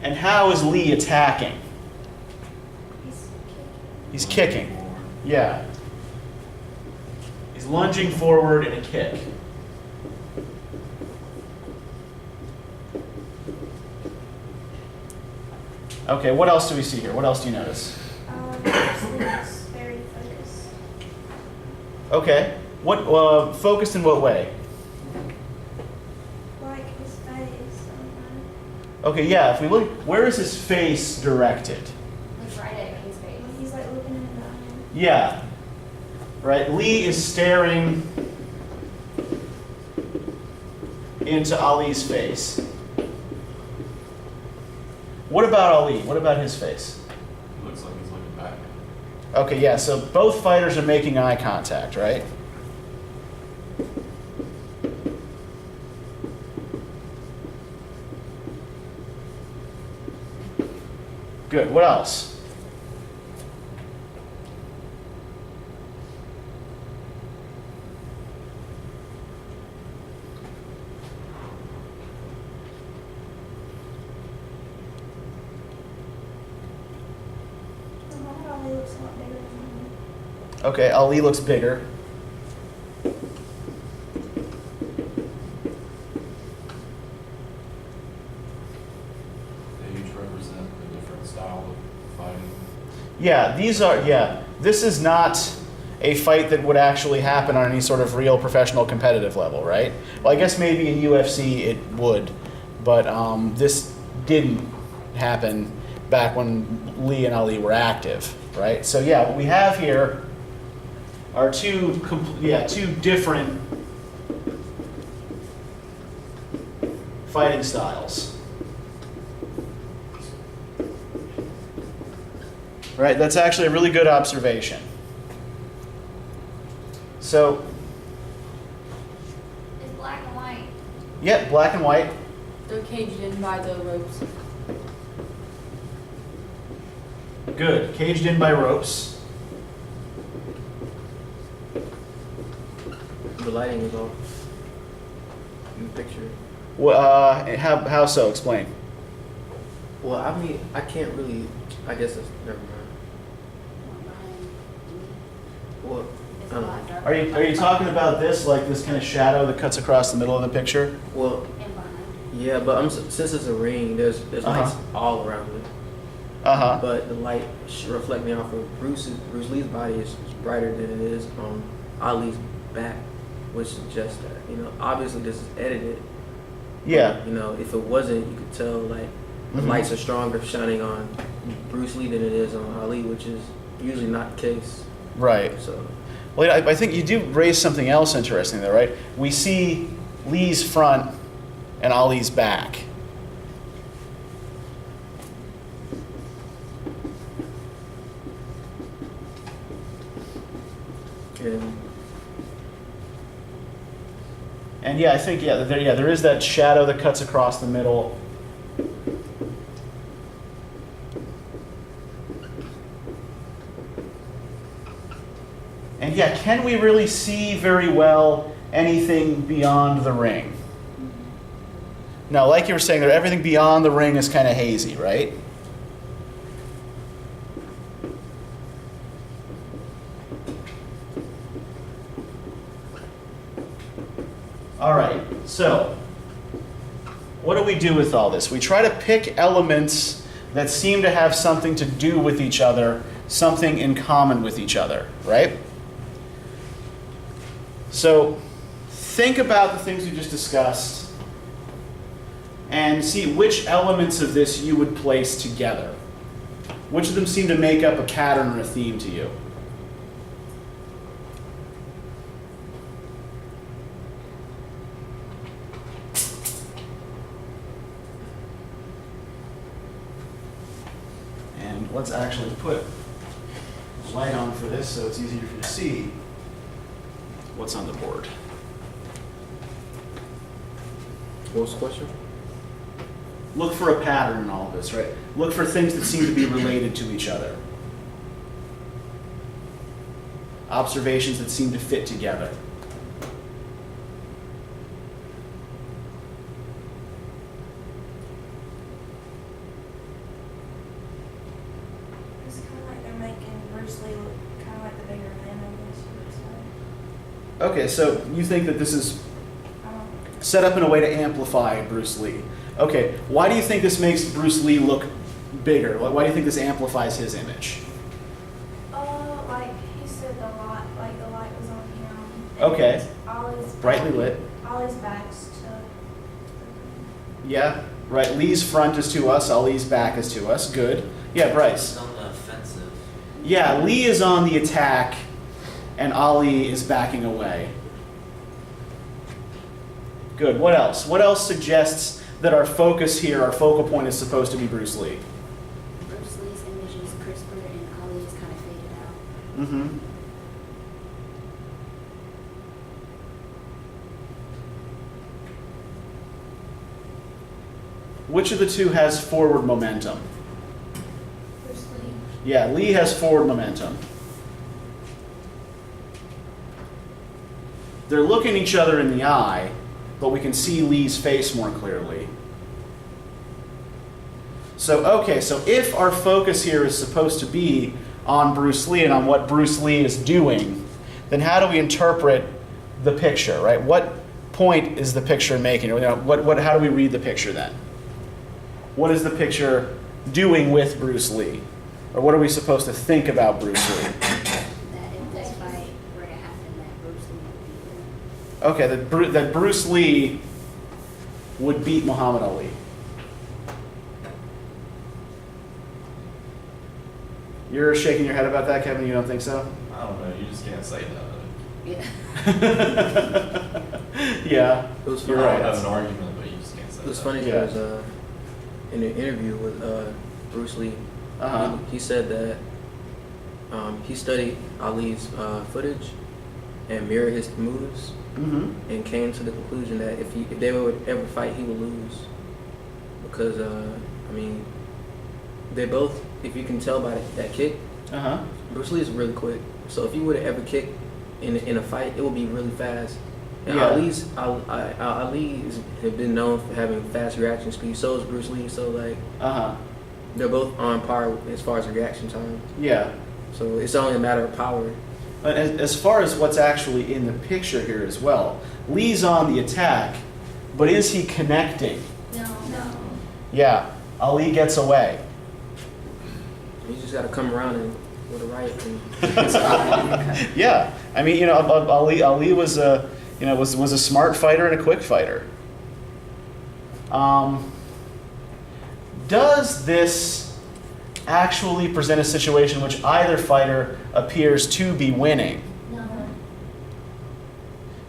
And how is Lee attacking? He's kicking. Yeah. He's lunging forward in a kick. Okay, what else do we see here? What else do you notice? Bruce Lee is very focused. Okay. What focused in what way? Like his face. Okay, yeah, if we look, where is his face directed? Like right at his face. When he's like looking in the eye. Yeah. Right, Lee is staring into Ali's face. What about Ali? What about his face? He looks like he's looking back. Okay, yeah, so both fighters are making eye contact, right? Good, what else? Muhammad Ali looks a lot bigger than him. Okay, Ali looks bigger. represent a different style of fighting. Yeah, this is not a fight that would actually happen on any sort of real professional competitive level, right? Well, I guess maybe in UFC it would, but this didn't happen back when Lee and Ali were active, right? So yeah, what we have here are two different fighting styles. Right, that's actually a really good observation. So, It's black and white. yeah, black and white. They're caged in by the ropes. Good. Caged in by ropes. The lighting is off in the picture. How so? Explain. Well, I mean, I can't really. I guess that's never mind. Well, It's I don't a lot know. darker. Are you talking about this, like this kind of shadow that cuts across the middle of the picture? Well, And behind. yeah, but since it's a ring, there's Uh-huh. lights all around it. Uh-huh. But the light reflecting off of Bruce Lee's body is brighter than it is on Ali's back, which suggests that, obviously this is edited. Yeah. If it wasn't, you could tell like the Mhm. lights are stronger shining on Bruce Lee than it is on Ali, which is usually not the case. Right. So Well, I think you do raise something else interesting there, right? We see Lee's front and Ali's back. and And yeah, I think there is that shadow that cuts across the middle. And yeah, can we really see very well anything beyond the ring? No, like you were saying there, everything beyond the ring is kind of hazy, right? All right, so what do we do with all this? We try to pick elements that seem to have something to do with each other, something in common with each other, right? So think about the things we just discussed and see which elements of this you would place together. Which of them seem to make up a pattern or a theme to you? And let's actually put light on for this so it's easier for you to see what's on the board. what was the question? Look for a pattern in all of this, right? Look for things that seem to be related to each other. Observations that seem to fit together. It's kind of like they're making Bruce Lee look kind of like the bigger man, I guess you would say. Okay, so you think that this is I don't set up in a way to amplify Bruce Lee. Okay, why do you think this makes Bruce Lee look bigger? Why do you think this amplifies his image? like he said, the light was on him. Okay. Ollie's Brightly lit. Ollie's back's to. Yeah, right. Lee's front is to us, Ali's back is to us. Good. Yeah, Bryce. It's on the offensive. Yeah, Lee is on the attack and Ali is backing away. Good. What else? What else suggests that our focus here, our focal point is supposed to be Bruce Lee? Bruce Lee's image is crisper and Ali is kind of faded out. Mm-hmm. Which of the two has forward momentum? Bruce Lee. Yeah, Lee has forward momentum. They're looking each other in the eye, but we can see Lee's face more clearly. So, okay, so if our focus here is supposed to be on Bruce Lee and on what Bruce Lee is doing, then how do we interpret the picture, right? What point is the picture making? Or, how do we read the picture then? What is the picture doing with Bruce Lee? Or what are we supposed to think about Bruce Lee? That if this fight were to happen, that Bruce Lee would be there. Okay, that Bruce Lee would beat Muhammad Ali. You're shaking your head about that, Kevin? You don't think so? I don't know, you just can't say that. Yeah. Yeah, It was you're funny. I right. don't have an argument, but you just can't say that. It was funny Yeah. because in an interview with Bruce Lee, Uh-huh. he said that he studied Ali's footage and mirrored his moves Mm-hmm. and came to the conclusion that if they would ever fight, he would lose because I mean they both, if you can tell by that kick, Uh-huh. Bruce Lee is really quick. So if you would have ever kicked in a fight, it would be really fast. And Yeah. Ali has been known for having fast reaction speed. So is Bruce Lee. So like Uh-huh. they're both on par as far as reaction time. Yeah. So it's only a matter of power. But as far as what's actually in the picture here as well, Lee's on the attack, but is he connecting? No. Yeah, Ali gets away. You just got to come around and with a right. And Yeah, I mean, Ali was a was a smart fighter and a quick fighter. Does this actually present a situation in which either fighter appears to be winning? No.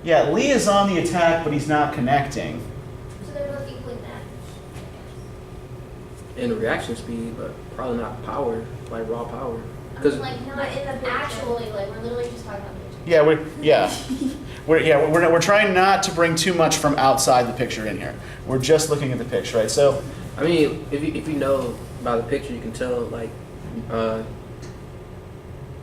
Yeah, Lee is on the attack, but he's not connecting. So they're both equally matched. in reaction speed, but probably not power, like raw power. I Because mean, like, not in the actually, like, we're literally just talking about pictures. We're trying not to bring too much from outside the picture in here. We're just looking at the picture, right? So, I mean, if you know by the picture, you can tell like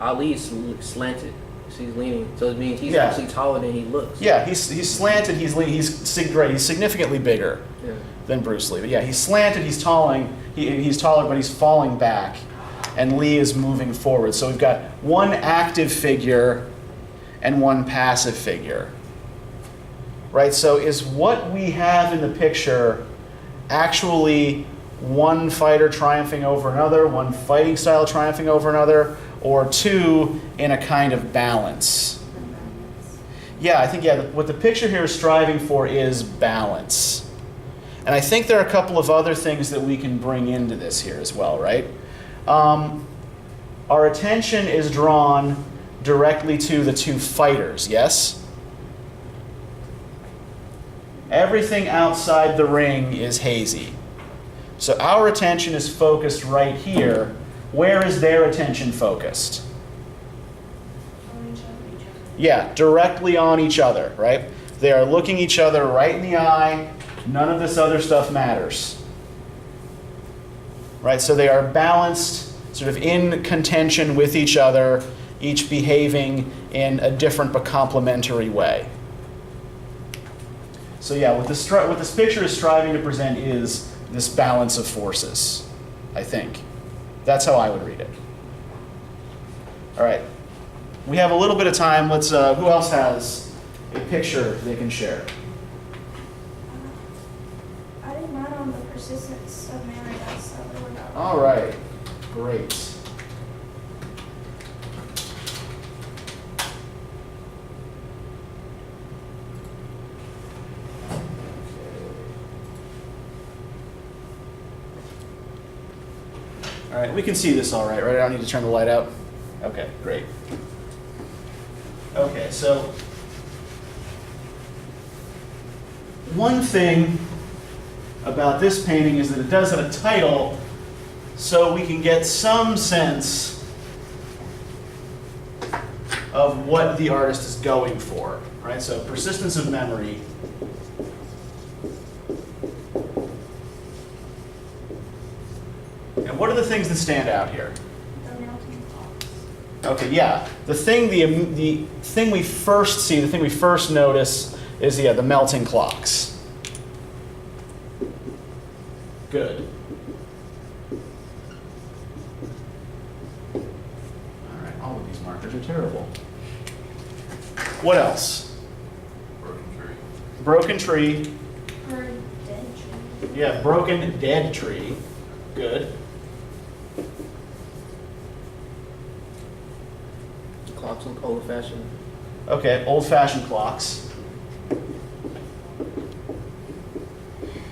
Ali is slanted. So he's leaning. So it means he's Yeah. actually taller than he looks. yeah, he's slanted. He's lean. He's significantly bigger Yeah. than Bruce Lee. But yeah, he's slanted. He's talling. He's taller, but he's falling back, and Lee is moving forward. So we've got one active figure and one passive figure. Right. So is what we have in the picture actually one fighter triumphing over another, one fighting style triumphing over another, or two in a kind of balance? Yeah, I think, what the picture here is striving for is balance. And I think there are a couple of other things that we can bring into this here as well, right? Our attention is drawn directly to the two fighters, yes? Everything outside the ring is hazy. So our attention is focused right here. Where is their attention focused? Yeah, directly on each other, right? They are looking each other right in the eye. None of this other stuff matters. Right? So they are balanced, sort of in contention with each other, each behaving in a different but complementary way. So yeah, what this picture is striving to present is this balance of forces, I think. That's how I would read it. All right. We have a little bit of time. Let's. Who else has a picture they can share? I did mine on the persistence of memory. That's really about. All right. Great. All right, we can see this all right, right? I don't need to turn the light out? Okay, great. Okay, so one thing about this painting is that it does have a title, so we can get some sense of what the artist is going for, right? So persistence of memory. And what are the things that stand out here? The melting clocks. Okay, yeah. The thing we first see, the thing we first notice is the melting clocks. Good. All right, all of these markers are terrible. What else? Broken tree. Broken tree. Or dead tree. Yeah, broken dead tree. Good. Clocks look old fashioned. Okay, old-fashioned clocks.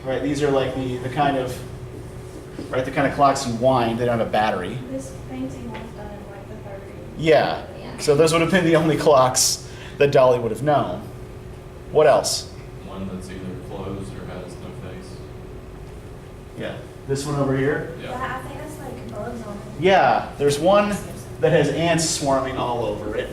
Right, these are like the kind of, right, the kind of clocks you wind. They don't have a battery. This painting was done in like the 30s. Yeah. So those would have been the only clocks that Dolly would have known. What else? One that's either closed or has no face. Yeah. This one over here? Yeah, I think that's like bugs on it. Yeah, there's one that has ants swarming all over it.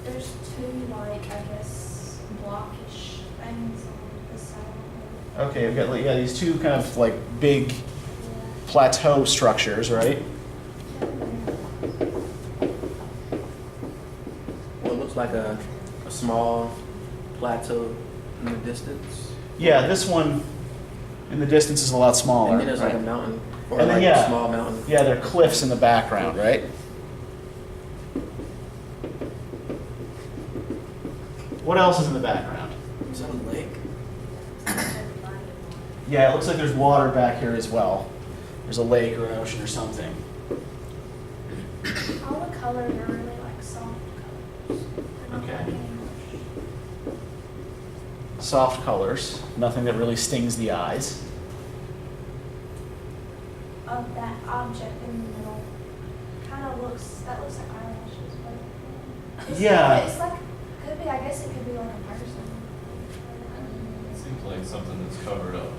There's two like I guess blockish things on the side of Okay, we've got yeah, these two kind of like big plateau structures, right? Well, it looks like a small plateau in the distance. Yeah, this one in the distance is a lot smaller. And then there's like a right? mountain, or And then, like yeah. a small mountain. Yeah, there are cliffs in the background, right? What else is in the background? Is that a lake? Yeah, it looks like there's water back here as well. There's a lake or an ocean or something. All the colors are really like soft colors. They're not Okay. like any harsh. Soft colors, nothing that really stings the eyes. Of that object in the middle, kind of looks like eyelashes, but it's like could be. I guess it could be like a person. It seems like something that's covered up.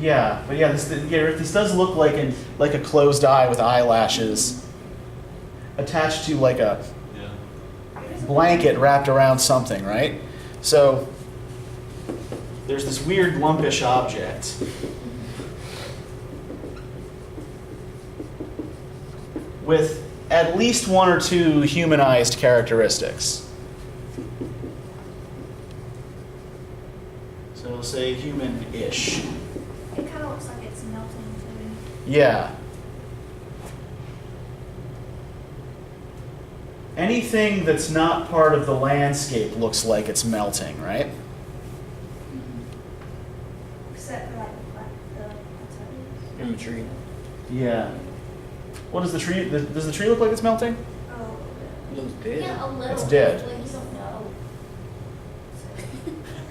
Yeah, but yeah, this does look like a closed eye with eyelashes attached to like a Yeah. blanket wrapped around something, right? So there's this weird lumpish object. With at least one or two humanized characteristics. So we'll say human-ish. It kind of looks like it's melting too. Yeah. Anything that's not part of the landscape looks like it's melting, right? Except for like the plateaus. In the tree. Yeah. What does the tree? Does the tree look like it's melting? Oh, It looks dead. Yeah, a little. It's dead. Like you don't know.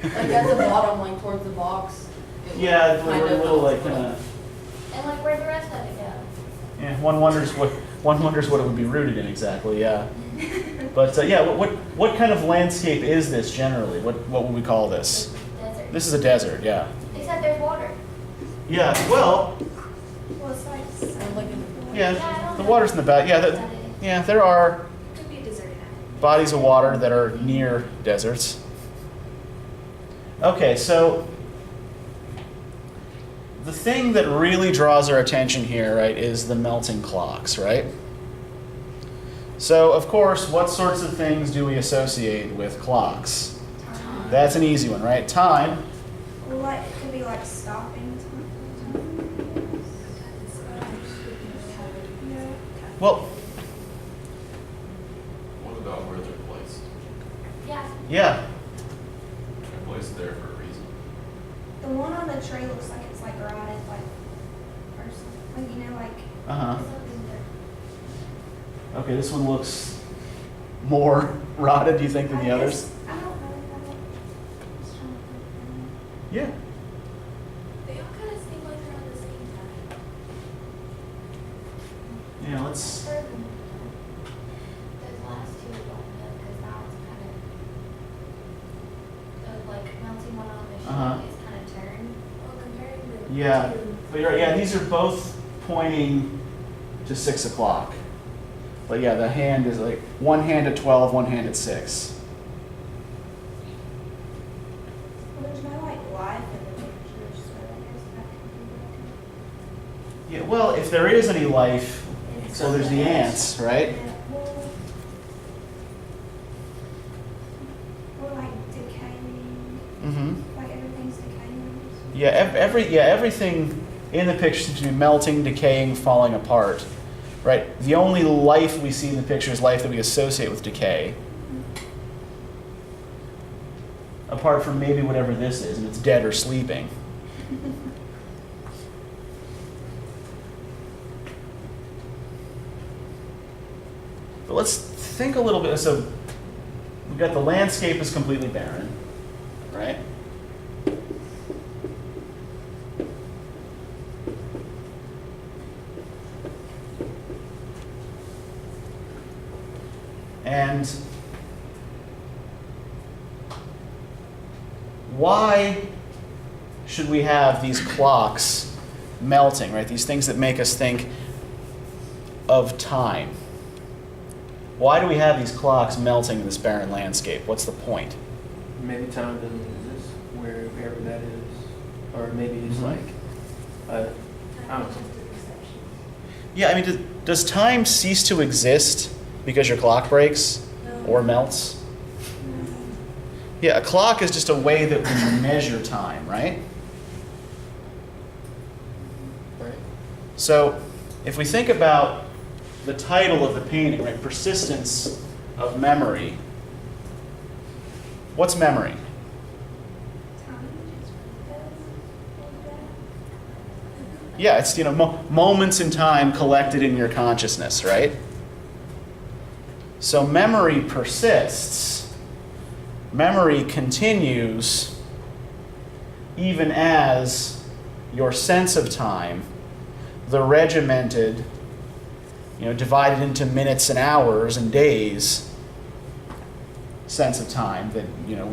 Like at the bottom, like towards the box. it Yeah, it's kind a of little like melts, kind of. And like where'd the rest of it go? Yeah, one wonders what it would be rooted in exactly. Yeah. But yeah, what kind of landscape is this generally? What would we call this? Desert. This is a desert. Yeah. Except there's water. Yeah. Well. well, it's like Kind of like in the Yeah. The water's in the back. Yeah. Yeah. There are could be a desert island. bodies of water that are near deserts. Okay, so the thing that really draws our attention here, right, is the melting clocks, right? So, of course, what sorts of things do we associate with clocks? That's an easy one, right? Time. Well, like it could be like stopping time. Yeah. Well, What about where they're placed? Yeah. yeah. They're placed there for a reason. The one on the tree looks like it's like rotted, like person, like you know, like Uh-huh. something that. Okay, this one looks more rotted, do you think, than I the others? guess- I don't know. I was trying to think. Yeah. They all kind of seem like they're on the same time. Yeah, let's. Those last two don't know because that was kind of the like melting one on the sheet Uh-huh. is kind of turned. Well, comparing the Yeah. two. But yeah, these are both pointing to 6 o'clock. But yeah, the hand is like one hand at 12, one hand at 6. Well, there's no like life in the picture, so I guess that could be Yeah, well, if there is any life, like. so there's the ants, right? Yeah, well, or like decaying, Mm-hmm. like everything's decaying. Yeah, everything in the picture seems to be melting, decaying, falling apart, right? The only life we see in the picture is life that we associate with decay. Apart from maybe whatever this is, and it's dead or sleeping. But let's think a little bit. So we've got the landscape is completely barren, right? And why should we have these clocks melting, right? These things that make us think of time. Why do we have these clocks melting in this barren landscape? What's the point? Maybe time doesn't exist wherever that is, or maybe it's Mhm. like, I don't know. Yeah, I mean, does time cease to exist because your clock breaks or melts? Yeah, a clock is just a way that we measure time, right? Right. So if we think about the title of the painting, right, persistence of memory, what's memory? Yeah, it's, you know, moments in time collected in your consciousness, right? So memory persists. Memory continues even as your sense of time, the regimented, you know, divided into minutes and hours and days sense of time that, you know,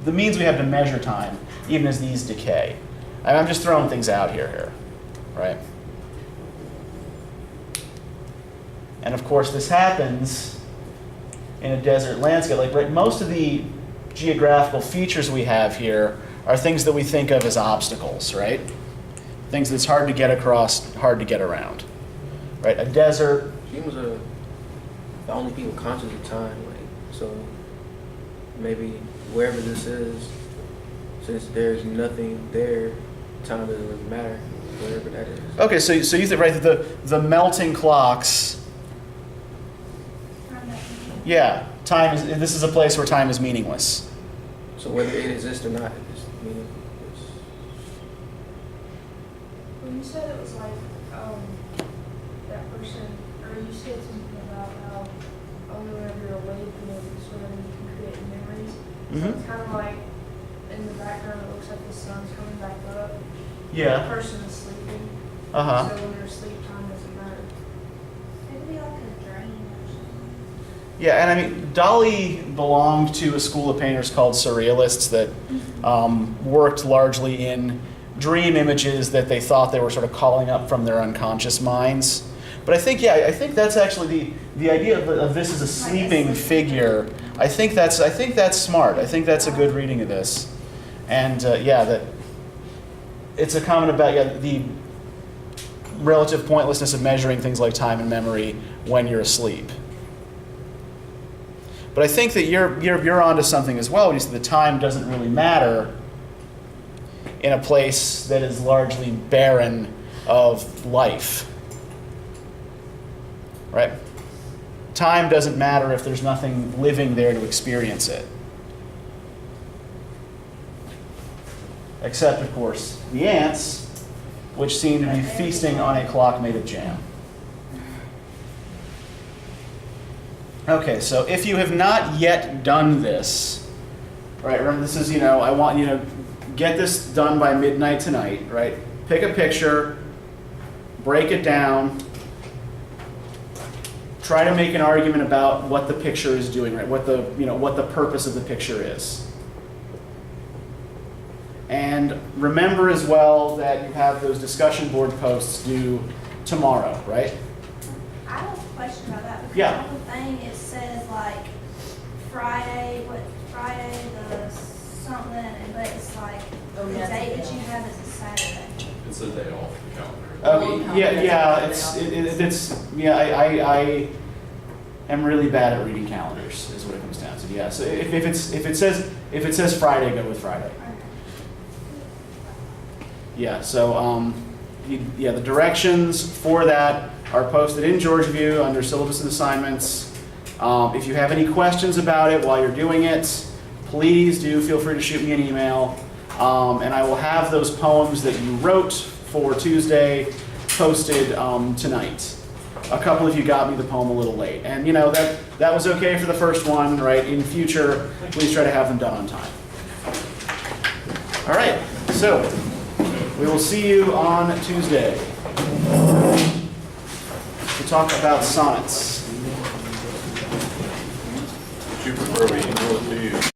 the means we have to measure time, even as these decay. I'm just throwing things out here, right? And of course, this happens in a desert landscape. Like, right, most of the geographical features we have here are things that we think of as obstacles, right? Things that's hard to get across, hard to get around, right? A desert. Humans are the only people conscious of time, like, so maybe wherever this is, since there's nothing there, time doesn't really matter, wherever that is. Okay, so you think, right, the melting clocks. Yeah, time is. This is a place where time is meaningless. So whether it exists or not, it's meaningless. When you said it was like, that person, or you said something about how only whenever you're awake, you know, sort of you can create memories. So Mhm. it's kind of like, in the background, it looks like the sun's coming back up. Yeah. The person is sleeping. Uh-huh. So when you're asleep, time doesn't matter. Maybe like a dream or something. Yeah, and I mean, Dali belonged to a school of painters called Surrealists that worked largely in dream images that they thought they were sort of calling up from their unconscious minds. But I think, yeah, I think that's actually the idea of this as a sleeping figure. I think that's smart. I think that's a good reading of this, and yeah, that it's a comment about the relative pointlessness of measuring things like time and memory when you're asleep. But I think that you're onto something as well when you say the time doesn't really matter in a place that is largely barren of life. Right? Time doesn't matter if there's nothing living there to experience it. Except, of course, the ants, which seem to be feasting on a clock made of jam. Okay, so if you have not yet done this, right, remember this is, I want you to get this done by midnight tonight, right? Pick a picture, break it down, try to make an argument about what the picture is doing, right? What the purpose of the picture is. And remember as well that you have those discussion board posts due tomorrow, right? I have a question about that because Yeah. on the thing it says like Friday the something, but it's like Oh, the yeah, date it's that a you day have is a Saturday. It's a day off the calendar. I am really bad at reading calendars, is what it comes down to. Yeah, so if it says Friday, go with Friday. Yeah, so the directions for that are posted in Georgeview under syllabus and assignments. If you have any questions about it while you're doing it, please do feel free to shoot me an email. And I will have those poems that you wrote for Tuesday posted tonight. a couple of you got me the poem a little late. And that was okay for the first one, right? In future, please try to have them done on time. All right, so we will see you on Tuesday to talk about sonnets. Would you prefer we email it to you?